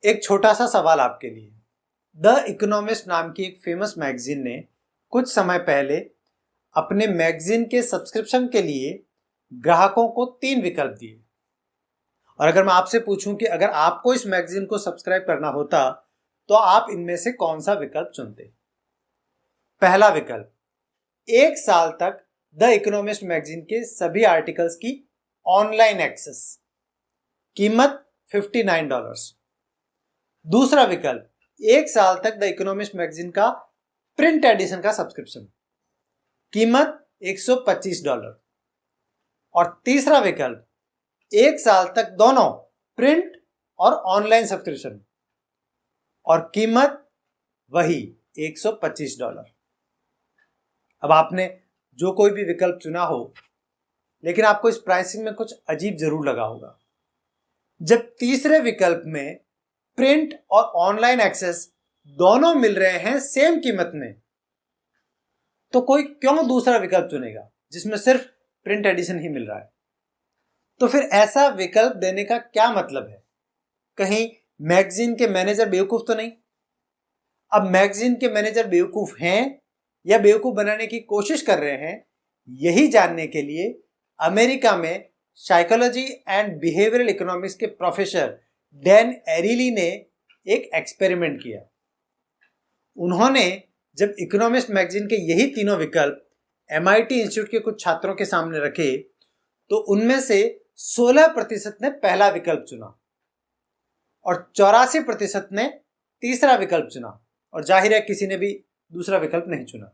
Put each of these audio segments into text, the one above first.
एक छोटा सा सवाल आपके लिए। द इकोनॉमिस्ट नाम की एक फेमस मैगजीन ने कुछ समय पहले अपने मैगजीन के सब्सक्रिप्शन के लिए ग्राहकों को 3 विकल्प दिए। और अगर मैं आपसे पूछूं कि अगर आपको इस मैगजीन को सब्सक्राइब करना होता तो आप इनमें से कौन सा विकल्प चुनते? पहला विकल्प, 1 साल तक द इकोनॉमिस्ट मैगजीन के सभी आर्टिकल्स की ऑनलाइन एक्सेस, कीमत $59। दूसरा विकल्प, 1 साल तक द इकोनॉमिस्ट मैगजीन का प्रिंट एडिशन का सब्सक्रिप्शन, कीमत $125। और तीसरा विकल्प, 1 साल तक दोनों प्रिंट और ऑनलाइन सब्सक्रिप्शन और कीमत वही $125। अब आपने जो कोई भी विकल्प चुना हो, लेकिन आपको इस प्राइसिंग में कुछ अजीब जरूर लगा होगा। जब तीसरे विकल्प में प्रिंट और ऑनलाइन एक्सेस दोनों मिल रहे हैं सेम कीमत में, तो कोई क्यों दूसरा विकल्प चुनेगा जिसमें सिर्फ प्रिंट एडिशन ही मिल रहा है? तो फिर ऐसा विकल्प देने का क्या मतलब है? कहीं मैगजीन के मैनेजर बेवकूफ तो नहीं? अब मैगजीन के मैनेजर बेवकूफ हैं या बेवकूफ बनाने की कोशिश कर रहे हैं, यही जानने के लिए अमेरिका में साइकोलॉजी एंड बिहेवियरल इकोनॉमिक्स के प्रोफेसर डैन एरिली ने एक एक्सपेरिमेंट किया। उन्होंने जब इकोनॉमिस्ट मैगजीन के यही तीनों विकल्प MIT इंस्टीट्यूट के कुछ छात्रों के सामने रखे, तो उनमें से 16% ने पहला विकल्प चुना और 84% ने तीसरा विकल्प चुना, और जाहिर है किसी ने भी दूसरा विकल्प नहीं चुना।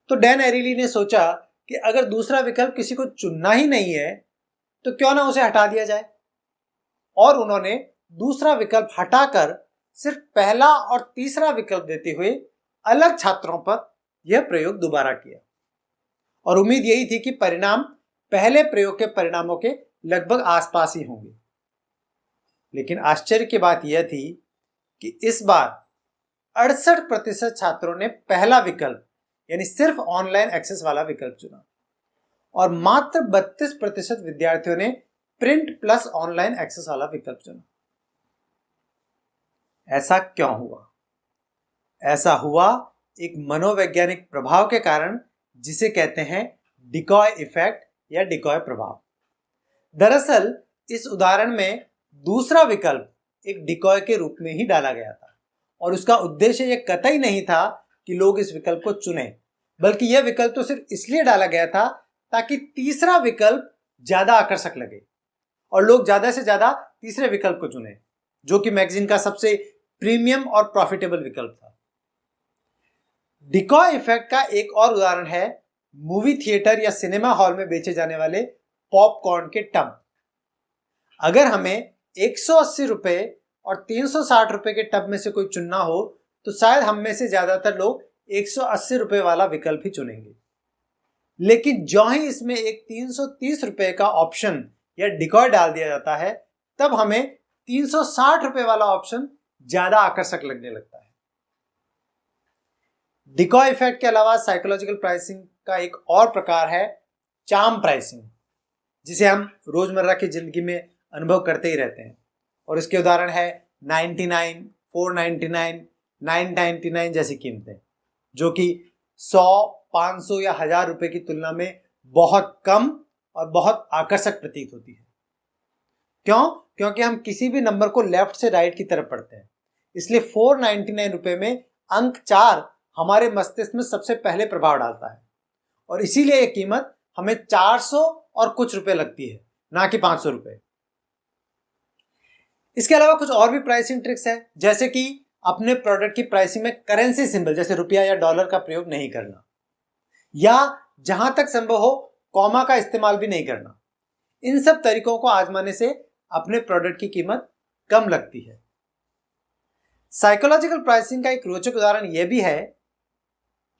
तो डैन एरिली ने सोचा कि अगर दूसरा विकल्प किसी को चुनना ही नहीं है तो क्यों ना उसे हटा दिया जाए, और उन्होंने दूसरा विकल्प हटाकर सिर्फ पहला और तीसरा विकल्प देते हुए अलग छात्रों पर यह प्रयोग दोबारा किया। और उम्मीद यही थी कि परिणाम पहले प्रयोग के परिणामों के लगभग आसपास ही होंगे। लेकिन आश्चर्य की बात यह थी कि इस बार 68% छात्रों ने पहला विकल्प यानी सिर्फ ऑनलाइन एक्सेस वाला विकल्प चुना और मात्र 32% विद्यार्थियों ने प्रिंट प्लस ऑनलाइन एक्सेस वाला विकल्प चुना। ऐसा क्यों हुआ? ऐसा हुआ एक मनोवैज्ञानिक प्रभाव के कारण, जिसे कहते हैं डिकॉय इफेक्ट या डिकॉय प्रभाव। दरअसल इस उदाहरण में दूसरा विकल्प एक डिकॉय के रूप में ही डाला गया था और उसका उद्देश्य यह कतई नहीं था कि लोग इस विकल्प को चुनें, बल्कि यह विकल्प तो सिर्फ इसलिए डाला गया था ताकि तीसरा विकल्प ज्यादा आकर्षक लगे और लोग ज्यादा से ज्यादा तीसरे विकल्प को चुने, जो कि मैगजीन का सबसे प्रीमियम और प्रॉफिटेबल विकल्प था। डिकॉय इफेक्ट का एक और उदाहरण है मूवी थिएटर या सिनेमा हॉल में बेचे जाने वाले पॉपकॉर्न के टब। अगर हमें 180 रुपए और 360 रुपए के टब में से कोई चुनना हो तो शायद हम में से ज्यादातर लोग 180 रुपए वाला विकल्प ही चुनेंगे। लेकिन जो ही इसमें एक 330 रुपए का ऑप्शन या डिकॉय डाल दिया जाता है, तब हमें 360 रुपए वाला ऑप्शन ज्यादा आकर्षक लगने लगता है। डिकॉय इफेक्ट के अलावा साइकोलॉजिकल प्राइसिंग का एक और प्रकार है चार्म प्राइसिंग, जिसे हम रोजमर्रा की जिंदगी में अनुभव करते ही रहते हैं। और इसके उदाहरण है 99, 499, 999 जैसी कीमतें, जो कि 100, 500 या 1000 रुपए की तुलना में बहुत कम और बहुत आकर्षक प्रतीत होती है। क्यों? क्योंकि हम किसी भी नंबर को लेफ्ट से राइट की तरफ पढ़ते हैं, इसलिए 499 रुपए में अंक 4 हमारे मस्तिष्क में सबसे पहले प्रभाव डालता है और इसीलिए यह कीमत हमें 400 और कुछ रुपए लगती है, ना कि 500 रुपए। इसके अलावा कुछ और भी प्राइसिंग ट्रिक्स है, जैसे कि अपने प्रोडक्ट की प्राइसिंग में करेंसी सिंबल जैसे रुपया या डॉलर का प्रयोग नहीं करना, या जहां तक संभव हो कॉमा का इस्तेमाल भी नहीं करना। इन सब तरीकों को आजमाने से अपने प्रोडक्ट की कीमत कम लगती है। साइकोलॉजिकल प्राइसिंग का एक रोचक उदाहरण यह भी है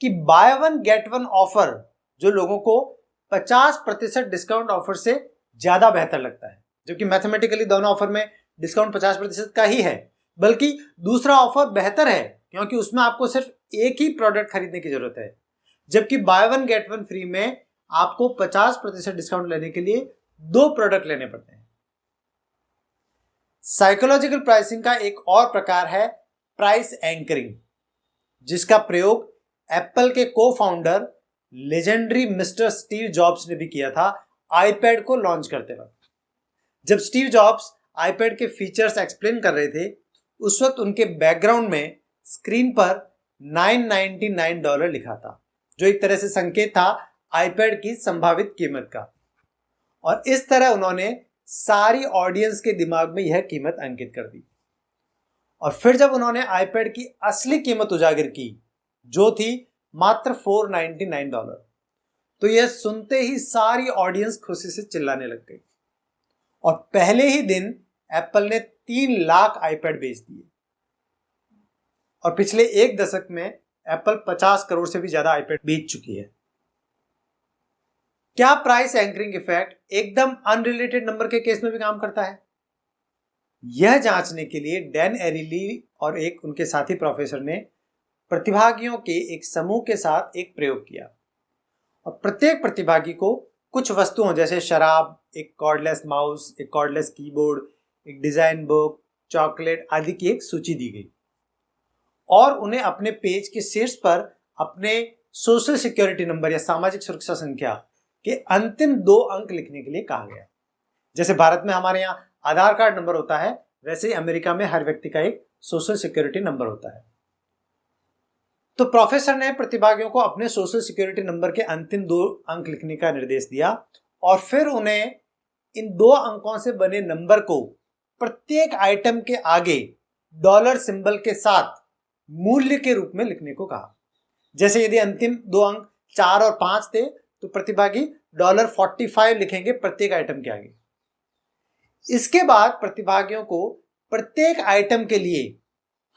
कि by one get one offer जो लोगों को 50% डिस्काउंट ऑफर से ज्यादा बेहतर लगता है, जबकि मैथमेटिकली दोनों ऑफर में डिस्काउंट 50% का ही है, बल्कि दूसरा ऑफर बेहतर है क्योंकि उसमें आपको सिर्फ एक ही प्रोडक्ट खरीदने की जरूरत है, जबकि by one get one free में आपको 50% डिस्काउंट लेने के लिए 2 प्रोडक्ट लेने पड़ते हैं। साइकोलॉजिकल प्राइसिंग का एक और प्रकार है प्राइस एंकरिंग, जिसका प्रयोग एप्पल के को founder legendary mister Steve jobs ने भी किया था आईपैड को लॉन्च करते वक्त। जब स्टीव जॉब्स आईपैड के फीचर्स एक्सप्लेन कर रहे थे, उस वक्त उनके बैकग्राउंड में स्क्रीन पर $999 लिखा था, जो एक तरह से संकेत था आईपैड की संभावित कीमत का। और इस तरह उन्होंने सारी ऑडियंस के दिमाग में यह कीमत अंकित कर दी। और फिर जब उन्होंने आईपैड की असली कीमत उजागर की, जो थी मात्र $499, तो यह सुनते ही सारी ऑडियंस खुशी से चिल्लाने लग गई। और पहले ही दिन एप्पल ने 3 लाख आईपैड बेच दिए। और पिछले एक दशक में एप्पल 50 करोड़ से भी ज्यादा आईपैड बेच चुकी है। क्या प्राइस एंकरिंग इफेक्ट एकदम अनरिलेटेड नंबर के केस में भी काम करता है? यह जांचने के लिए डैन एरिली और एक उनके साथी प्रोफेसर ने प्रतिभागियों के एक समूह के साथ एक प्रयोग किया। और प्रत्येक प्रतिभागी को कुछ वस्तुओं जैसे शराब, एक कॉर्डलेस माउस, एक कॉर्डलेस कीबोर्ड, एक डिजाइन बुक, चॉकलेट आदि की एक सूची दी गई। और उन्हें अपने पेज के शीर्ष पर अपने सोशल सिक्योरिटी नंबर या सामाजिक सुरक्षा संख्या के अंतिम 2 अंक लिखने के लिए कहा गया। जैसे भारत में हमारे यहाँ आधार कार्ड नंबर होता है, वैसे ही अमेरिका में हर व्यक्ति का एक सोशल सिक्योरिटी नंबर होता है। तो प्रोफेसर ने प्रतिभागियों को अपने सोशल सिक्योरिटी नंबर के अंतिम 2 अंक लिखने का निर्देश दिया और फिर उन्हें इन 2 अंकों से बने नंबर को प्रत्येक आइटम के आगे डॉलर सिंबल के साथ मूल्य के रूप में लिखने को कहा। जैसे यदि अंतिम 2 अंक 4 और 5 थे, तो प्रतिभागी $45 लिखेंगे प्रत्येक आइटम के आगे। इसके बाद प्रतिभागियों को प्रत्येक आइटम के लिए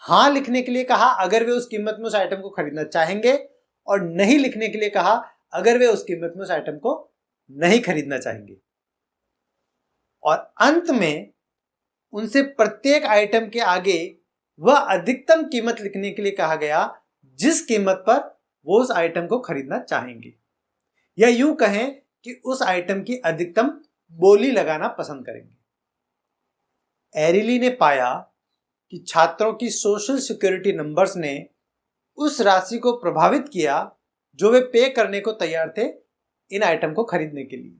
हां लिखने के लिए कहा अगर वे उस कीमत में उस आइटम को खरीदना चाहेंगे, और नहीं लिखने के लिए कहा अगर वे उस कीमत में उस आइटम को नहीं खरीदना चाहेंगे। और अंत में उनसे प्रत्येक आइटम के आगे वह अधिकतम कीमत लिखने के लिए कहा गया जिस कीमत पर वो उस आइटम को खरीदना चाहेंगे, या यूं कहें कि उस आइटम की अधिकतम बोली लगाना पसंद करेंगे। एरिली ने पाया कि छात्रों की सोशल सिक्योरिटी नंबर्स ने उस राशि को प्रभावित किया जो वे पे करने को तैयार थे इन आइटम को खरीदने के लिए।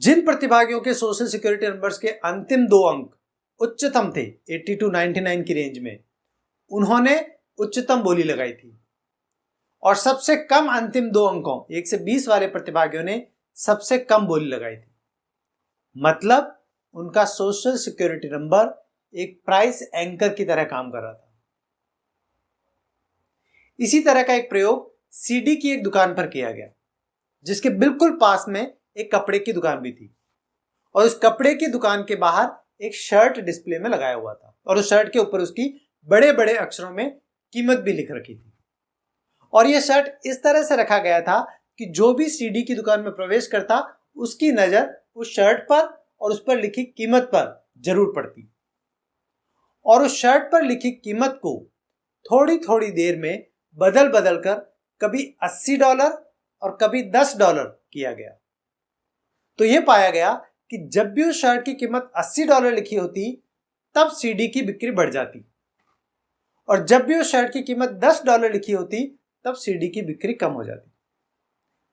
जिन प्रतिभागियों के सोशल सिक्योरिटी नंबर्स के अंतिम 2 अंक उच्चतम थे 80 to 99 की रेंज में, उन्होंने उच्चतम बोली लगाई थी। और सबसे कम अंतिम 2 अंकों 1 से 20 वाले प्रतिभागियों ने सबसे कम बोली लगाई थी। मतलब उनका सोशल सिक्योरिटी नंबर एक प्राइस एंकर की तरह काम कर रहा था। इसी तरह का एक प्रयोग सीडी की एक दुकान पर किया गया, जिसके बिल्कुल पास में एक कपड़े की दुकान भी थी। और उस कपड़े की दुकान के बाहर एक शर्ट डिस्प्ले में लगाया हुआ था, और उस शर्ट के ऊपर उसकी बड़े बड़े अक्षरों में कीमत भी लिख रखी थी। और यह शर्ट इस तरह से रखा गया था कि जो भी सीडी की दुकान में प्रवेश करता, उसकी नजर उस शर्ट पर और उस पर लिखी कीमत पर जरूर पड़ती। और उस शर्ट पर लिखी कीमत को थोड़ी थोड़ी देर में बदल बदल कर कभी $80 और कभी $10 किया गया। तो यह पाया गया कि जब भी उस शर्ट की कीमत $80 लिखी होती, तब सीडी की बिक्री बढ़ जाती, और जब भी उस शर्ट की कीमत $10 लिखी होती, तब सीडी की बिक्री कम हो जाती।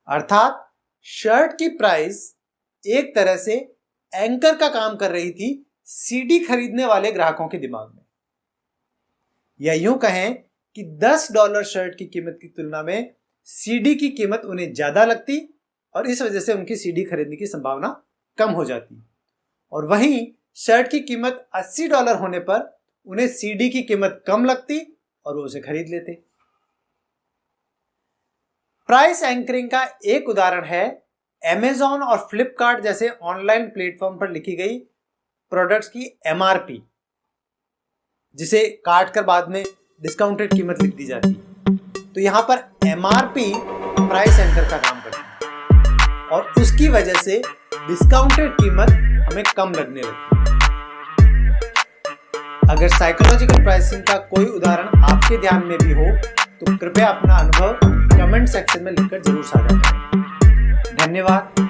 अर्थात शर्ट की प्राइस एक तरह से एंकर का काम कर रही थी सीडी खरीदने वाले ग्राहकों के दिमाग में। या यूं कहें कि $10 शर्ट की कीमत की तुलना में सीडी की कीमत उन्हें ज्यादा लगती, और इस वजह से उनकी सीडी खरीदने की संभावना कम हो जाती। और वहीं शर्ट की कीमत $80 होने पर उन्हें सीडी की कीमत कम लगती और वो उसे खरीद लेते। प्राइस एंकरिंग का एक उदाहरण है Amazon और फ्लिपकार्ट जैसे ऑनलाइन प्लेटफॉर्म पर लिखी गई प्रोडक्ट्स की MRP, जिसे काट कर बाद में डिस्काउंटेड कीमत लिख दी जाती है। तो यहां पर MRP प्राइस एंकर का काम करती है, और उसकी वजह से डिस्काउंटेड कीमत हमें कम लगने लगती है। अगर साइकोलॉजिकल प्राइसिंग का कोई उदाहरण आपके ध्यान में भी हो, तो कृपया अपना अनुभव कमेंट सेक्शन में लिखकर जरूर साझा करें। धन्यवाद।